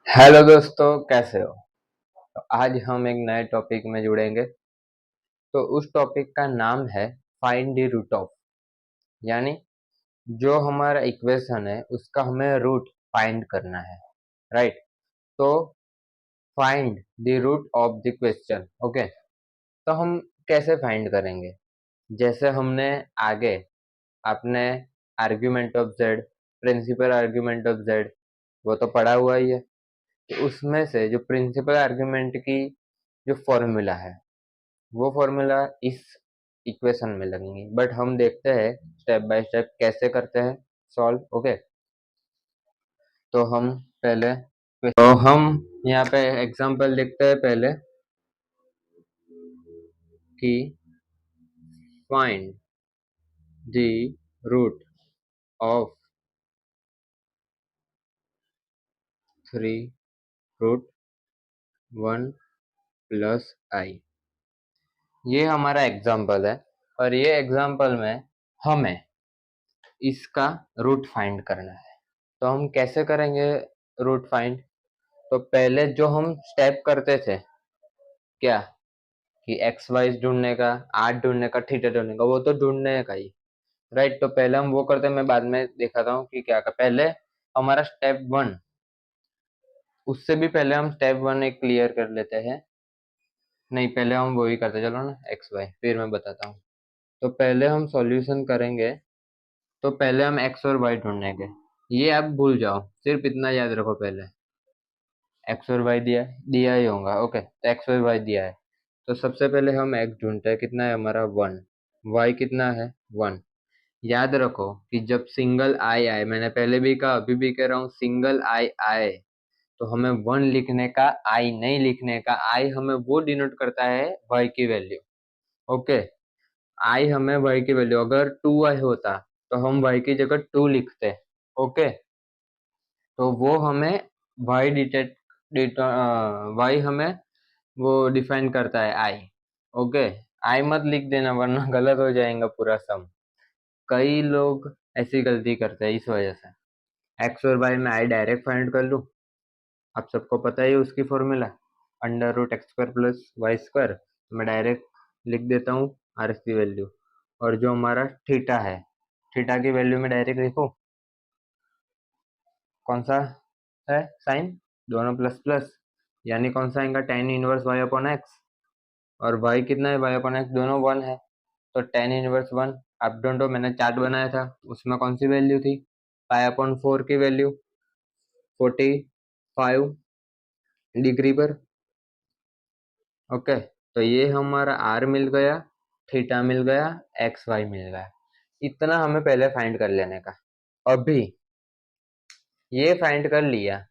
Hello दोस्तों, कैसे हो? तो आज हम एक नए टॉपिक में जुड़ेंगे। तो उस टॉपिक का नाम है फाइंड द रूट ऑफ, यानी जो हमारा इक्वेशन है उसका हमें रूट फाइंड करना है। राइट। तो find the root of the question. Okay. तो हम कैसे फाइंड करेंगे? जैसे हमने आगे आपने argument of Z, principal argument of Z, वो तो पढ़ा हुआ ही है। तो उसमें से जो प्रिंसिपल आर्ग्यूमेंट की जो फॉर्मूला है, वो फॉर्मूला इस इक्वेशन में लगेंगी। बट हम देखते हैं स्टेप बाय स्टेप कैसे करते हैं सॉल्व। ओके। तो हम पहले तो हम यहाँ पे एग्जांपल लिखते हैं पहले कि find the root of 3 root 1 plus I. ये हमारा एग्जांपल है और ये एग्जांपल में हमें इसका रूट फाइंड करना है। तो हम कैसे करेंगे रूट फाइंड? तो पहले जो हम स्टेप करते थे, क्या कि एक्स वाई ढूंढने का, आर ढूंढने का, थीटा ढूंढने का, वो तो ढूंढने का ही। राइट। तो पहले हम वो करते हैं, मैं बाद में दिखाता हूँ कि क्या का। पहले हमारा स्टेप वन, उससे भी पहले हम स्टेप वन एक क्लियर कर लेते हैं। नहीं, पहले हम वो ही करते, चलो ना, एक्स वाई, फिर मैं बताता हूँ। तो पहले हम सॉल्यूशन करेंगे। तो पहले हम एक्स और वाई ढूंढेंगे। ये आप भूल जाओ, सिर्फ इतना याद रखो। पहले एक्स और वाई दिया दिया ही होगा। ओके, तो एक्स और वाई दिया है। तो सबसे पहले हम एक्स ढूंढते हैं, कितना है हमारा 1। वाई कितना है 1। याद रखो कि जब सिंगल आई आए, मैंने पहले भी कहा, अभी भी कह रहा हूँ, सिंगल आई आए तो हमें 1 लिखने का, आई नहीं लिखने का। आई हमें वो डिनोट करता है वाई की वैल्यू। ओके। आई हमें वाई की वैल्यू, अगर 2 आई होता तो हम वाई की जगह 2 लिखते। ओके। तो वो हमें वाई डिटेक्ट, वाई हमें वो डिफाइन करता है आई। ओके। आई मत लिख देना वरना गलत हो जाएगा पूरा सम। कई लोग ऐसी गलती करते हैं, इस वजह से। एक्स और वाई में आई डायरेक्ट फाइंड कर लूँ, आप सबको पता ही है उसकी formula, under root X square plus Y square. तो मैं डायरेक्ट लिख देता हूँ आर की वैल्यू। और जो हमारा थीटा है, थीटा की वैल्यू में डायरेक्ट लिखूँ, कौन सा है साइन, दोनों प्लस प्लस, यानी कौन सा आएगा, tan inverse Y upon X. और वाई कितना है, वाई अपॉन एक्स, दोनों 1 है। तो टेन इनवर्स 1, आप डोंट नो, मैंने चार्ट बनाया था, उसमें कौन सी वैल्यू थी, पाई अपॉन 4 की वैल्यू 45 डिग्री पर। ओके। तो ये हमारा आर मिल गया, थीटा मिल गया, एक्स वाई मिल गया। इतना हमें पहले फाइंड कर लेने का। अभी ये फाइंड कर लिया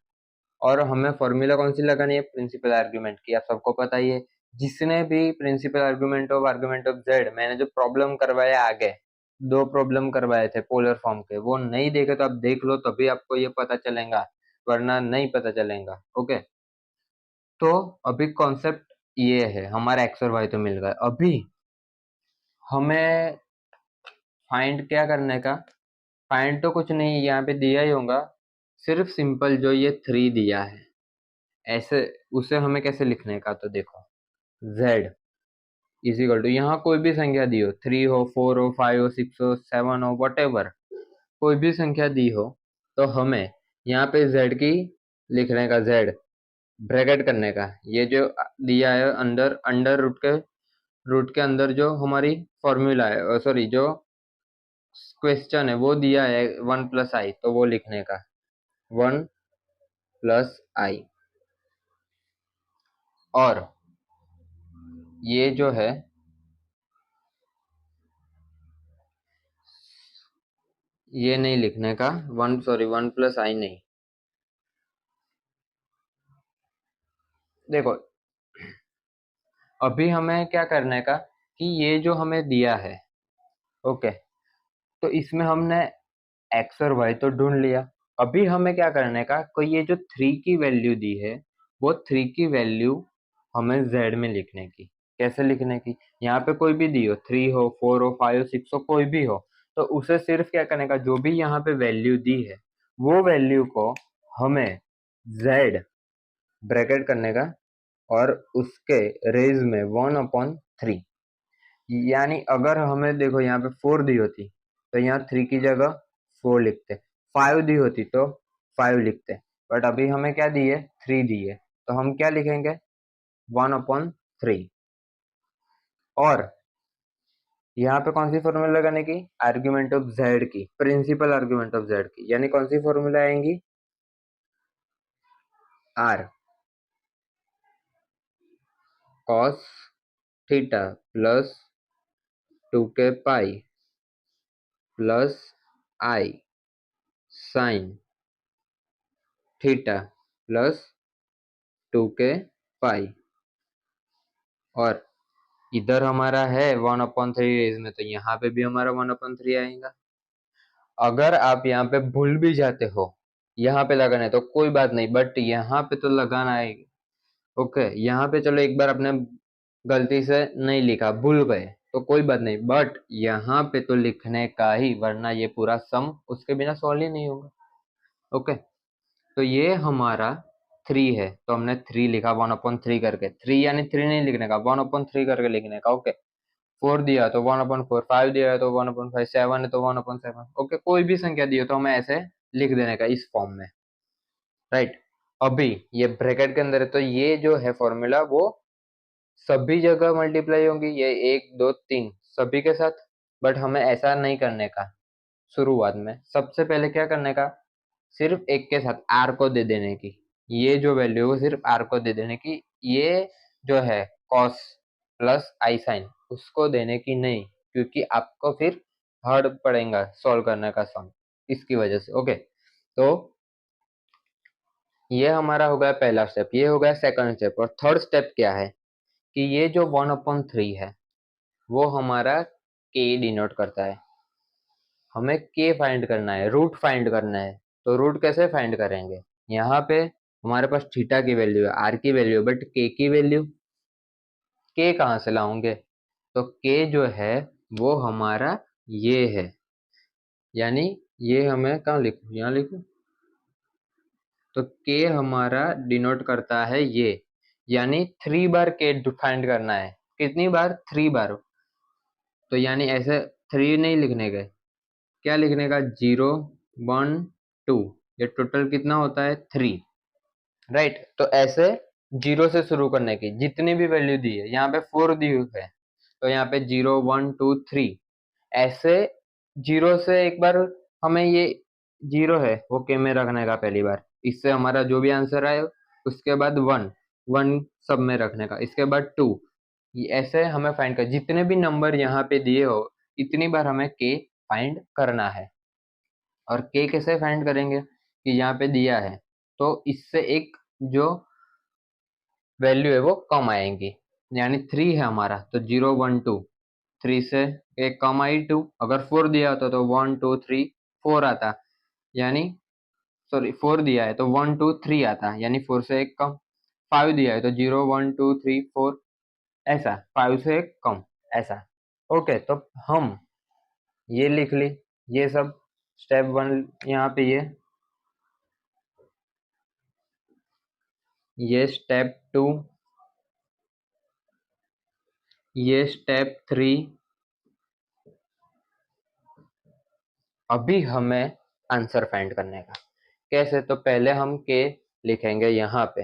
और हमें फॉर्मूला कौन सी लगानी है, प्रिंसिपल आर्गुमेंट की। आप सबको पता ही है, जिसने भी प्रिंसिपल आर्गुमेंट ऑफ जेड, मैंने जो प्रॉब्लम करवाया आगे, 2 प्रॉब्लम करवाए थे पोलर फॉर्म के, वो नहीं देखे तो आप देख लो, तभी आपको ये पता चलेगा, वरना नहीं पता चलेगा। ओके। तो अभी कॉन्सेप्ट ये है, हमारा एक्स और वाई तो मिल गया। अभी हमें फाइंड क्या करने का? फाइंड तो कुछ नहीं, यहाँ पे दिया ही होगा, सिर्फ सिंपल जो ये 3 दिया है, ऐसे उसे हमें कैसे लिखने का, तो देखो, z इज इक्वल टू, यहाँ कोई भी संख्या दी हो, 3 हो, 4 हो, 5 हो, 6 हो, 7 हो, वट एवर, कोई भी संख्या दी हो, तो हमें यहाँ पे z की लिखने का, z ब्रैकेट करने का। ये जो दिया है अंदर, अंडर रूट के अंदर जो हमारी फॉर्मूला है, सॉरी, जो क्वेश्चन है वो दिया है 1 प्लस आई, तो वो लिखने का 1 प्लस आई। और ये जो है, ये नहीं लिखने का, 1, सॉरी, 1 प्लस आई नहीं। देखो, अभी हमें क्या करने का कि ये जो हमें दिया है, ओके, तो इसमें हमने एक्स और वाई तो ढूंढ लिया। अभी हमें क्या करने का, कोई ये जो 3 की वैल्यू दी है, वो 3 की वैल्यू हमें जेड में लिखने की। कैसे लिखने की? यहाँ पे कोई भी दी हो, 3 हो, 4 हो, 5 हो, 6 हो, कोई भी हो, तो उसे सिर्फ क्या करने का, जो भी यहाँ पे वैल्यू दी है वो वैल्यू को हमें जेड ब्रैकेट करने का और उसके रेज में 1/3, यानी अगर हमें देखो यहाँ पे 4 दी होती तो यहाँ 3 की जगह 4 लिखते, 5 दी होती तो 5 लिखते, बट अभी हमें क्या दी है, 3 दी है, तो हम क्या लिखेंगे, 1/3। और यहाँ पे कौन सी फॉर्मूला लगाने की, आर्ग्यूमेंट ऑफ जेड की, प्रिंसिपल आर्ग्यूमेंट ऑफ जेड की, यानी कौन सी फॉर्मूला आएंगी, R cos theta plus 2k pi plus I sine theta plus 2k pi. और इधर हमारा है 1/3 रेज में, तो यहाँ पे भी हमारा 1/3 आएगा। अगर आप यहाँ पे भूल भी जाते हो यहाँ पे लगाना है तो कोई बात नहीं, बट यहाँ पे तो लगाना है। ओके, यहाँ पे चलो एक बार अपने गलती से नहीं लिखा, भूल गए तो कोई बात नहीं, बट यहाँ पे तो लिखने का ही, वरना ये पूरा सम उसके बिना सॉल्व ही नहीं होगा। ओके, तो ये हमारा 3 है, तो हमने 3 लिखा 1/3 करके, 3 यानी 3 नहीं लिखने का, 1/3 करके लिखने का। ओके, 4 दिया तो 1/4, 5 दिया है तो 1/5, 7 है तो 1/7। ओके, कोई भी संख्या दी हो तो हमें ऐसे लिख देने का इस फॉर्म में, राइट। अभी ये ब्रैकेट के अंदर है तो ये जो है फॉर्मूला वो सभी जगह मल्टीप्लाई होंगी, ये 1 2 3 सभी के साथ, बट हमें ऐसा नहीं करने का। शुरुआत में सबसे पहले क्या करने का, सिर्फ एक के साथ आर को दे देने की, ये जो वैल्यू है सिर्फ आर को दे देने की, ये जो है कॉस प्लस आई साइन उसको देने की नहीं, क्योंकि आपको फिर हार्ड पड़ेगा सॉल्व करने का सम, इसकी वजह से। ओके, तो ये हमारा हो गया पहला स्टेप, ये हो गया सेकंड स्टेप। और थर्ड स्टेप क्या है कि ये जो 1/3 है वो हमारा के डिनोट करता है, हमें के फाइंड करना है, रूट फाइंड करना है। तो रूट कैसे फाइंड करेंगे, यहाँ पे हमारे पास थीटा की वैल्यू है, आर की वैल्यू है, बट के की वैल्यू, के कहाँ से लाओगे, तो के जो है वो हमारा ये है, यानी ये हमें कहाँ लिखूं, यहाँ लिखूं, तो के हमारा डिनोट करता है ये, यानी 3 बार के फाइंड करना है, कितनी बार, 3 बार। तो यानी ऐसे 3 नहीं लिखने गए, क्या लिखने का, 0 1 2, ये टोटल कितना होता है 3, राइट। तो ऐसे 0 से शुरू करने की, जितनी भी वैल्यू दी है, यहाँ पे 4 दी हुई है तो यहाँ पे 0 1 2 3, ऐसे 0 से एक बार हमें ये 0 है वो के में रखने का पहली बार, इससे हमारा जो भी आंसर आए, उसके बाद 1 1 सब में रखने का, इसके बाद 2, ऐसे हमें फाइंड कर, जितने भी नंबर यहाँ पे दिए हो इतनी बार हमें के फाइंड करना है। और के कैसे फाइंड करेंगे कि यहाँ पे दिया है तो इससे एक जो वैल्यू है वो कम आएंगी, यानी 3 है हमारा तो 0 1 2, 3 से एक कम आई 2, अगर 4 दिया होता तो 1 2 3 4 आता, यानी सॉरी 4 दिया है तो 1 2 3 आता, यानी 4 से एक कम। 5 दिया है तो 0 1 2 3 4, ऐसा 5 से एक कम, ऐसा। ओके, तो हम ये लिख ली, ये सब स्टेप 1 यहाँ पे, ये स्टेप 2, ये स्टेप 3। अभी हमें आंसर फाइंड करने का, कैसे, तो पहले हम के लिखेंगे यहाँ पे,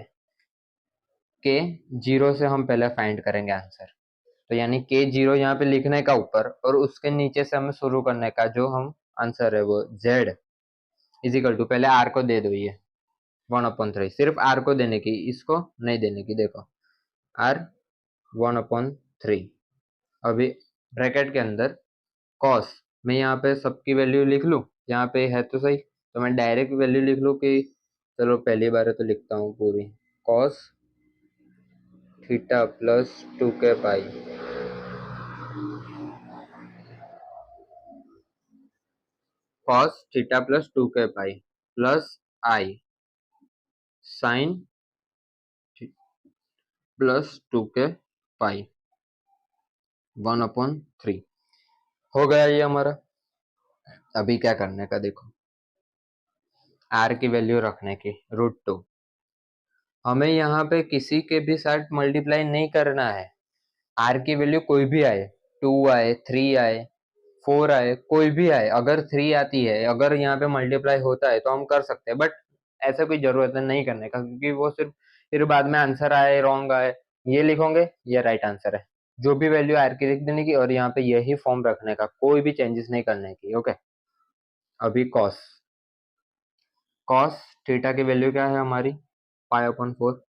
के 0 से हम पहले फाइंड करेंगे आंसर, तो यानी के 0 यहाँ पे लिखने का ऊपर, और उसके नीचे से हमें शुरू करने का, जो हम आंसर है वो z इजिकल टू, पहले r को दे दो, ये 1/3 सिर्फ r को देने की, इसको नहीं देने की, देखो r 1/3। अभी ब्रैकेट के अंदर कॉस, मैं यहाँ पे सबकी वैल्यू लिख लूँ, यहाँ पे है तो सही, तो मैं डायरेक्ट वैल्यू लिख लूँ कि, चलो पहली बार है तो लिखता हूँ पूरी, cos theta plus 2k pi, cos theta plus 2k pi plus I sine plus 2k pi 1/3, हो गया ये हमारा। अभी क्या करने का देखो, आर की वैल्यू रखने की √2, हमें यहाँ पे किसी के भी साथ मल्टीप्लाई नहीं करना है। आर की वैल्यू कोई भी आए, 2 आए, 3 आए, 4 आए, कोई भी आए। अगर 3 आती है, अगर यहाँ पे मल्टीप्लाई होता है तो हम कर सकते हैं, बट ऐसा कोई जरूरत नहीं करने का, क्योंकि वो सिर्फ फिर बाद में आंसर आए, रॉन्ग आए, ये लिखोगे ये राइट आंसर है। जो भी वैल्यू आर की लिख देने की और यहाँ पे यही फॉर्म रखने का, कोई भी चेंजेस नहीं करने की। ओके, अभी कॉस कॉस थीटा की वैल्यू क्या है हमारी, पाई अपॉन 4।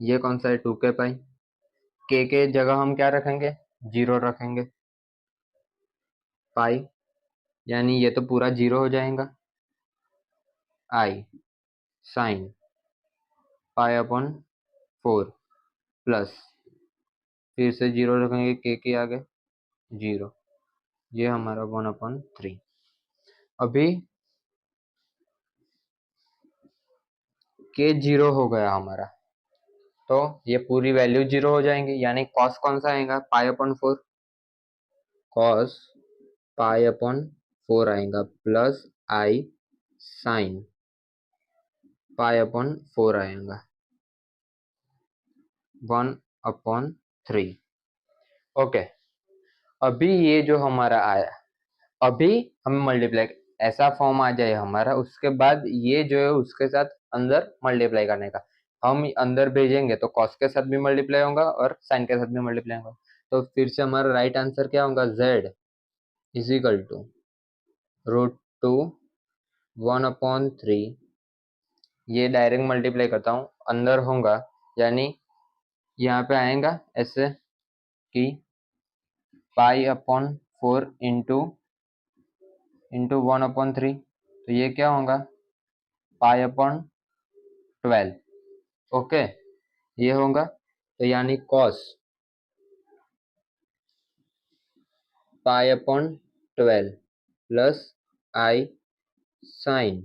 ये कौन सा है, 2k पाई। के जगह हम क्या रखेंगे, 0 रखेंगे। पाई यानी ये तो पूरा 0 हो जाएगा। आई साइन पाई अपॉन 4 प्लस, फिर से 0 रखेंगे के आगे 0। ये हमारा 1/3। अभी के 0 हो गया हमारा, तो ये पूरी वैल्यू 0 हो जाएंगी, यानी कॉस कौन सा आएगा, pi upon 4। Cos pi upon 4 आएगा plus I sine pi upon 4 आएगा, 1/3। ओके, अभी ये जो हमारा आया, अभी हमें मल्टीप्लाई ऐसा फॉर्म आ जाए हमारा, उसके बाद ये जो है उसके साथ अंदर मल्टीप्लाई करने का। हम अंदर भेजेंगे तो कॉस के साथ भी मल्टीप्लाई होगा और साइन के साथ भी मल्टीप्लाई होगा। तो फिर से हमारा राइट आंसर क्या होगा, z इज इक्वल टू √2 1/3। ये डायरेक्ट मल्टीप्लाई करता हूँ, अंदर होगा यानी यहाँ पे आएगा ऐसे कि पाई अपॉन 4 इंटू 1/3। तो ये क्या होगा, पाई अपॉन 12। ओके, ये होगा, तो यानी cos pi upon 12 plus I sine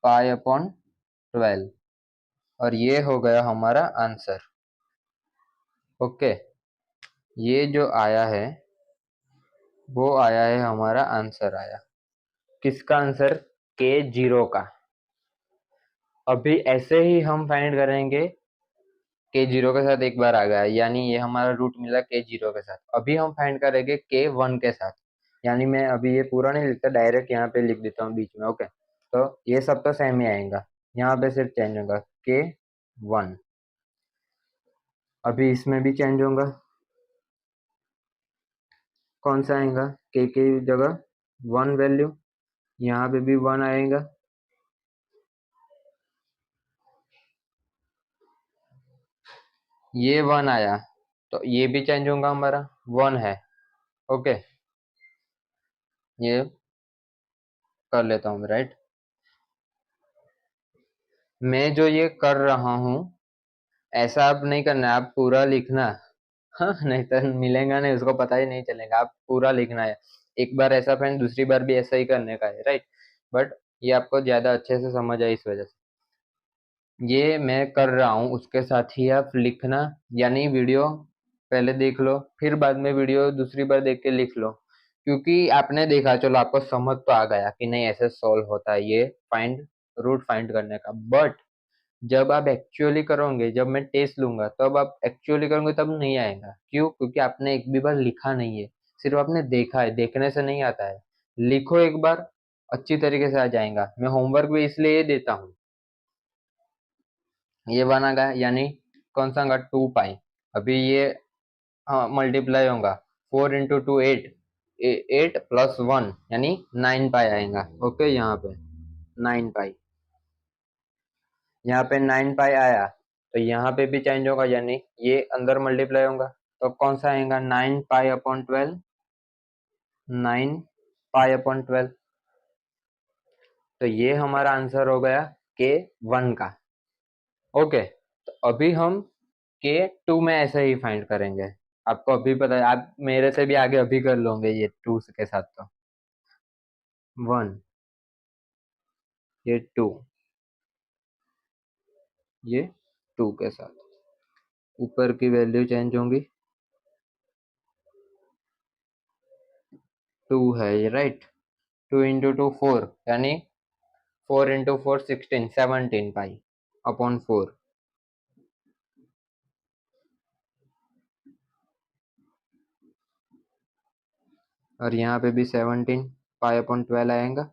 pi upon 12, और ये हो गया हमारा आंसर। ओके, ये जो आया है वो आया है हमारा आंसर आया। किसका आंसर, के 0 का। अभी ऐसे ही हम फाइंड करेंगे, के 0 के साथ एक बार आ गया, यानी ये हमारा रूट मिला के 0 के साथ। अभी हम फाइंड करेंगे के 1 के साथ, यानी मैं अभी ये पूरा नहीं लिखता, डायरेक्ट यहाँ पे लिख देता हूँ बीच में। ओके, तो ये सब तो सेम ही आएगा, यहाँ पे सिर्फ चेंज होगा के 1। अभी इसमें भी चेंज होगा, कौन सा आएगा, के की जगह 1 वैल्यू, यहाँ पे भी 1 आएगा। ये 1 आया तो ये भी चेंज होगा, हमारा 1 है। ओके, ये कर लेता हूँ राइट। मैं जो ये कर रहा हूँ ऐसा आप नहीं करना है, आप पूरा लिखना। हाँ, नहीं तो मिलेगा नहीं, उसको पता ही नहीं चलेगा। आप पूरा लिखना है, एक बार ऐसा फ्रेंड, दूसरी बार भी ऐसा ही करने का है राइट। बट ये आपको ज्यादा अच्छे से समझ आए इस वजह से ये मैं कर रहा हूँ, उसके साथ ही आप लिखना। यानी वीडियो पहले देख लो, फिर बाद में वीडियो दूसरी बार देख के लिख लो, क्योंकि आपने देखा, चलो आपको समझ तो आ गया कि नहीं ऐसे सॉल्व होता है ये फाइंड, रूट फाइंड करने का। बट जब आप एक्चुअली करोगे, जब मैं टेस्ट लूंगा तब आप एक्चुअली करोगे तब नहीं आएगा। क्यों, क्योंकि आपने एक भी बार लिखा नहीं है, सिर्फ आपने देखा है, देखने से नहीं आता है। लिखो एक बार, अच्छी तरीके से आ जाएगा। मैं होमवर्क भी इसलिए ये देता हूँ। ये बना गया, यानी कौन सा होगा, 2 पाई। अभी ये हाँ मल्टीप्लाई होगा, 4 × 2 8, 8 + 1 यानी 9 पाई आएगा। ओके, यहाँ पे 9 पाई, यहाँ पे 9 पाई आया, तो यहाँ पे भी चेंज होगा, यानी ये अंदर मल्टीप्लाई होगा। तो कौन सा आएगा, 9 पाई/12, 9 पाई/12। तो ये हमारा आंसर हो गया के 1 का। ओके, तो अभी हम के 2 में ऐसे ही फाइंड करेंगे। आपको अभी पता है, आप मेरे से भी आगे अभी कर लोगे ये 2 के साथ। तो 1, ये 2, ये 2 के साथ ऊपर की वैल्यू चेंज होंगी, 2 है ये राइट। 2 × 2 4 यानी 4 इंटू 4 16, 17 पाई अपॉन 4। और यहाँ पे भी 17 पाई अपॉन 12 आएगा।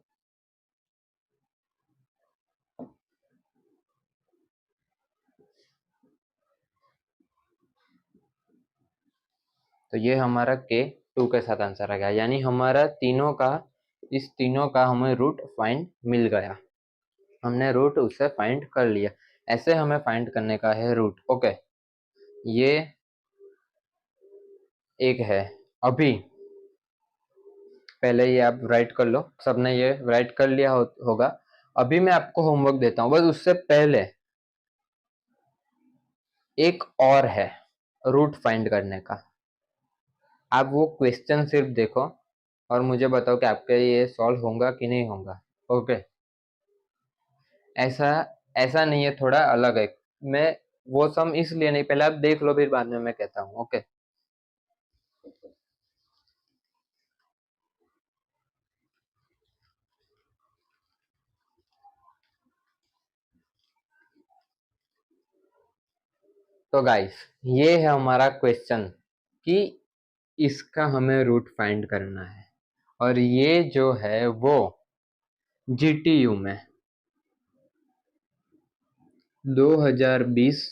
तो ये हमारा K2 के साथ आंसर आ गया, यानी हमारा इस तीनों का हमें रूट फाइंड मिल गया। हमने रूट उससे फाइंड कर लिया। ऐसे हमें फाइंड करने का है रूट। ओके, ये एक है। अभी पहले ये आप राइट कर लो, सबने ये राइट कर लिया होगा। अभी मैं आपको होमवर्क देता हूँ, बस उससे पहले एक और है रूट फाइंड करने का। आप वो क्वेश्चन सिर्फ देखो और मुझे बताओ कि आपके ये सॉल्व होगा कि नहीं होगा। ओके, ऐसा ऐसा नहीं है, थोड़ा अलग है। मैं वो सम इसलिए नहीं, पहले आप देख लो फिर बाद में मैं कहता हूँ। ओके, तो गाइस ये है हमारा क्वेश्चन कि इसका हमें रूट फाइंड करना है। और ये जो है वो जीटीयू में 2020,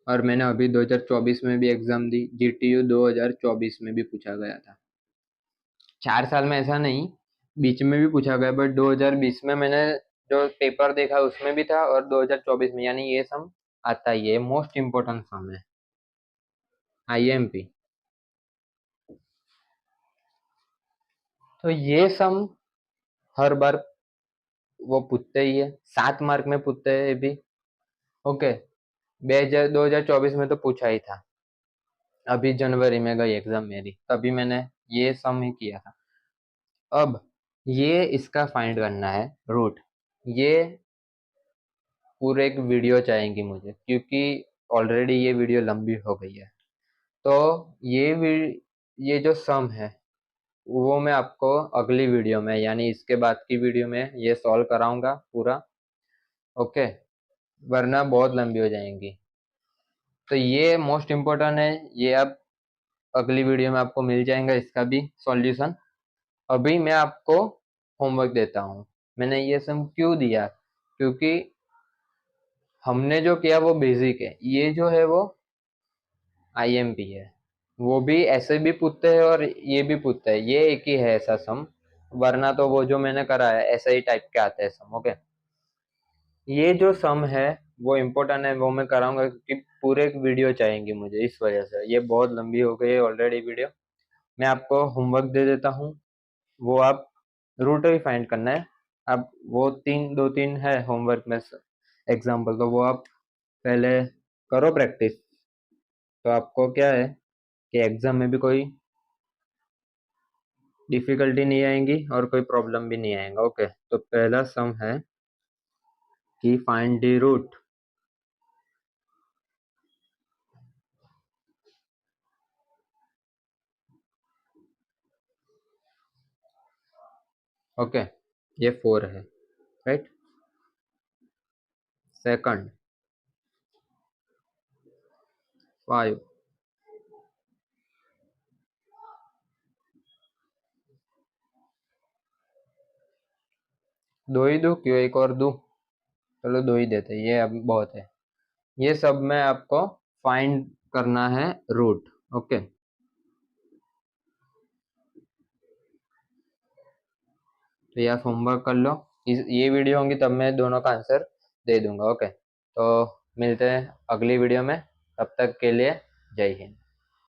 और मैंने अभी 2024 में भी एग्जाम दी, जीटीयू 2024 में भी पूछा गया था। 4 साल में ऐसा नहीं, बीच में भी पूछा गया, बट 2020 में मैंने जो पेपर देखा उसमें भी था, और 2024 में, यानी ये सम आता ही है। मोस्ट इम्पोर्टेंट सम है, आईएमपी। तो ये सम हर बार वो पूछते ही है, 7 मार्क में पूछते हैं ये भी। ओके, 2024 में तो पूछा ही था। अभी जनवरी में गई एग्जाम मेरी, तभी मैंने ये सम ही किया था। अब ये इसका फाइंड करना है रूट। ये पूरे एक वीडियो चाहेंगी मुझे, क्योंकि ऑलरेडी ये वीडियो लंबी हो गई है। तो ये जो सम है वो मैं आपको अगली वीडियो में, यानी इसके बाद की वीडियो में ये सॉल्व कराऊंगा पूरा। ओके, वरना बहुत लंबी हो जाएंगी। तो ये मोस्ट इम्पोर्टेंट है, ये अब अगली वीडियो में आपको मिल जाएगा इसका भी सॉल्यूशन। अभी मैं आपको होमवर्क देता हूँ। मैंने ये सम क्यों दिया, क्योंकि हमने जो किया वो बेसिक है, ये जो है वो आईएमपी है। वो भी ऐसे भी पूछते हैं और ये भी पूछते हैं, ये एक ही है ऐसा सम। वरना तो वो जो मैंने करा है ऐसे ही टाइप के आते हैं सम। ओके, ये जो सम है वो इम्पोर्टेंट है, वो मैं कराऊंगा क्योंकि पूरे एक वीडियो चाहिए मुझे, इस वजह से। ये बहुत लंबी हो गई है ऑलरेडी वीडियो। मैं आपको होमवर्क दे देता हूँ, वो आप रूट ही फाइंड करना है। अब वो 2-3 है होमवर्क में एग्जाम्पल, तो वो आप पहले करो प्रैक्टिस। तो आपको क्या है कि एग्जाम में भी कोई डिफिकल्टी नहीं आएंगी और कोई प्रॉब्लम भी नहीं आएगा। ओके, तो पहला सम है कि फाइंड द रूट। ओके, ये 4 है, राइट। सेकंड 5। दो ही दो क्यों, एक और दो, चलो दो ही देते हैं, ये अब बहुत है। ये सब में आपको फाइंड करना है रूट। ओके, तो ये आप होमवर्क कर लो। ये वीडियो होंगी तब मैं दोनों का आंसर दे दूंगा। ओके, तो मिलते हैं अगली वीडियो में, तब तक के लिए जय हिंद।